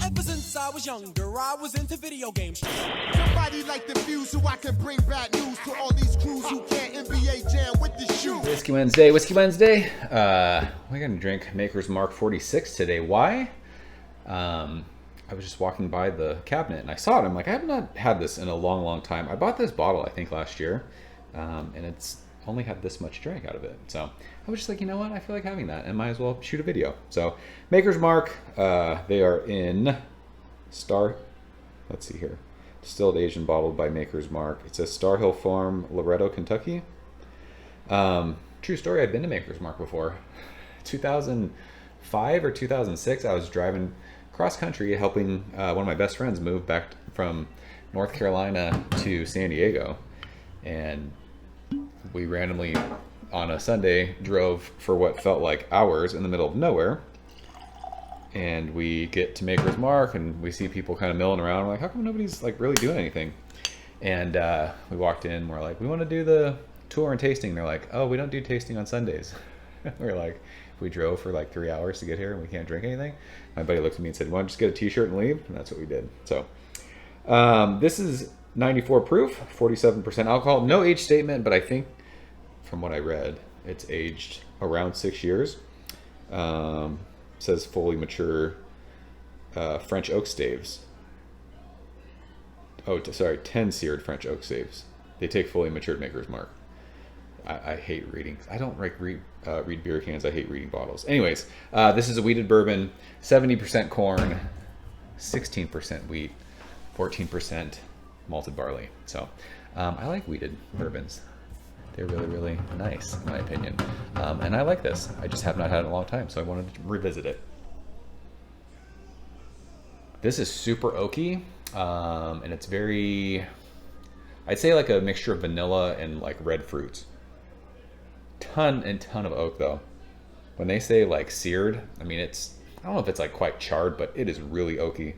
Ever since I was younger, I was into video games. Somebody like the fuse so I can bring bad news to all these crews who can't NBA jam with the shoe. Whiskey Wednesday, Whiskey Wednesday. We're gonna drink Maker's Mark 46 today. Why? I was just walking by the cabinet and I saw it. I'm like, I have not had this in a long, long time. I bought this bottle, I think, last year, and it's only had this much drink out of it. So I was just like, you know what? I feel like having that and might as well shoot a video. So Maker's Mark, they are in Star, let's see here. Distilled Asian bottled by Maker's Mark. It says Star Hill Farm, Loretto, Kentucky. True story, I've been to Maker's Mark before. 2005 or 2006, I was driving cross country helping one of my best friends move back from North Carolina to San Diego. And we randomly, on a Sunday, drove for what felt like hours in the middle of nowhere. And we get to Maker's Mark and we see people kind of milling around. We're like, how come nobody's like really doing anything? And we walked in, we're like, we want to do the tour and tasting. They're like, oh, we don't do tasting on Sundays. We're like, we drove for like 3 hours to get here and we can't drink anything. My buddy looked at me and said, why don't you just get a t-shirt and leave? And that's what we did. So this is 94 proof, 47% alcohol. No age statement, but I think from what I read, it's aged around 6 years. Says fully mature French oak staves. Oh, sorry, 10 seared French oak staves. They take fully matured Maker's Mark. I hate reading. I don't like read beer cans. I hate reading bottles. Anyways, this is a wheated bourbon, 70% corn, 16% wheat, 14% malted barley. So I like wheated bourbons. They're really, really nice, in my opinion. And I like this. I just have not had it in a long time, so I wanted to revisit it. This is super oaky, and it's very, I'd say like a mixture of vanilla and like red fruits. Ton and ton of oak though. When they say like seared, I mean it's, I don't know if it's like quite charred, but it is really oaky.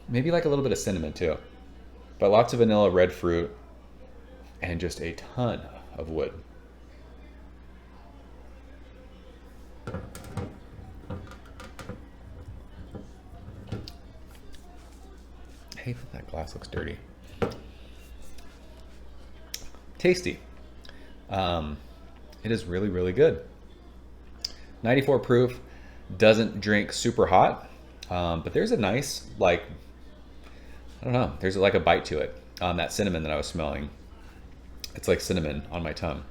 Maybe like a little bit of cinnamon too. But lots of vanilla, red fruit, and just a ton of wood. I hate that glass looks dirty. Tasty. It is really, really good. 94 proof, doesn't drink super hot, but there's a nice, like, I don't know, there's like a bite to it. That cinnamon that I was smelling, it's like cinnamon on my tongue.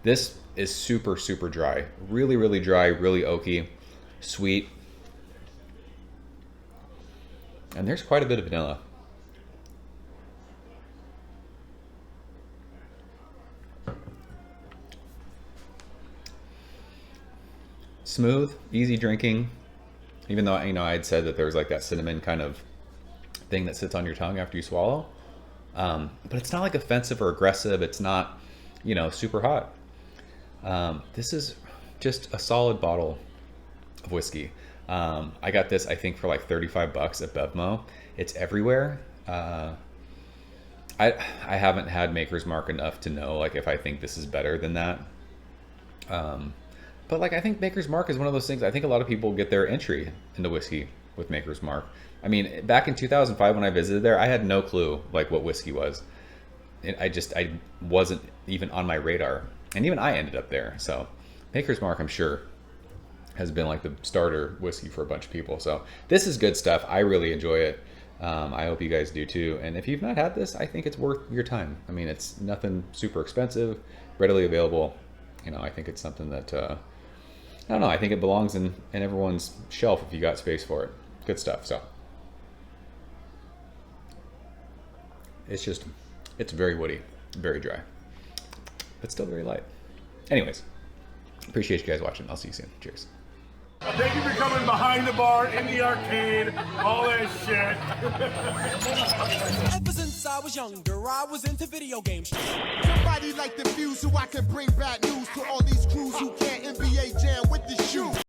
This is super, super dry. Really, really dry, really oaky, sweet. And there's quite a bit of vanilla. Smooth, easy drinking, even though, you know, I had said that there was like that cinnamon kind of thing that sits on your tongue after you swallow. But it's not like offensive or aggressive. It's not, you know, super hot. This is just a solid bottle of whiskey. I got this, I think, for like 35 bucks at Bevmo. It's everywhere. I haven't had Maker's Mark enough to know like if I think this is better than that. But like, I think Maker's Mark is one of those things. I think a lot of people get their entry into whiskey with Maker's Mark. I mean, back in 2005 when I visited there, I had no clue like what whiskey was. I wasn't even on my radar, and even I ended up there. So Maker's Mark, I'm sure, has been like the starter whiskey for a bunch of people. So this is good stuff. I really enjoy it. I hope you guys do too. And if you've not had this, I think it's worth your time. I mean, it's nothing super expensive, readily available. You know, I think it's something that, I don't know, I think it belongs in everyone's shelf if you got space for it. Good stuff. So it's just, it's very woody, very dry, but still very light. Anyways, appreciate you guys watching. I'll see you soon. Cheers. Thank you for coming behind the bar, in the arcade, all that shit. Ever since I was younger, I was into video games. Somebody like the fuse so I can bring bad news to all these crews who can't NBA jam with the shoe.